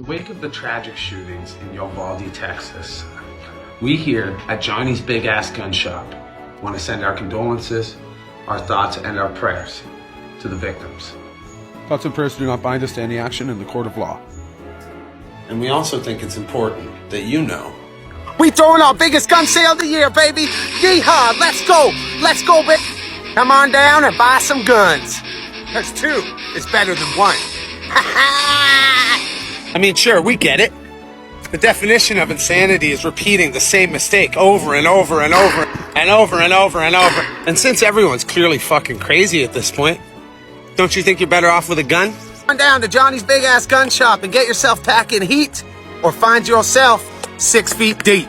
In the wake of the tragic shootings in Uvalde, Texas, we here at Johnny's Big Ass Gun Shop want to send our condolences, our thoughts, and our prayers to the victims. Thoughts and prayers do not bind us to any action in the court of law. And we also think it's important that you know. We throwing our biggest gun sale of the year, baby! Yeehaw! Let's go! Let's go, baby! Come on down and buy some guns. Because two is better than one. I mean, sure, we get it. The definition of insanity is repeating the same mistake over and over and over and over and over and over. And since everyone's clearly fucking crazy at this point, don't you think you're better off with a gun? Come on down to Johnny's Big Ass Gun Shop and get yourself packing heat, or find yourself 6 feet deep.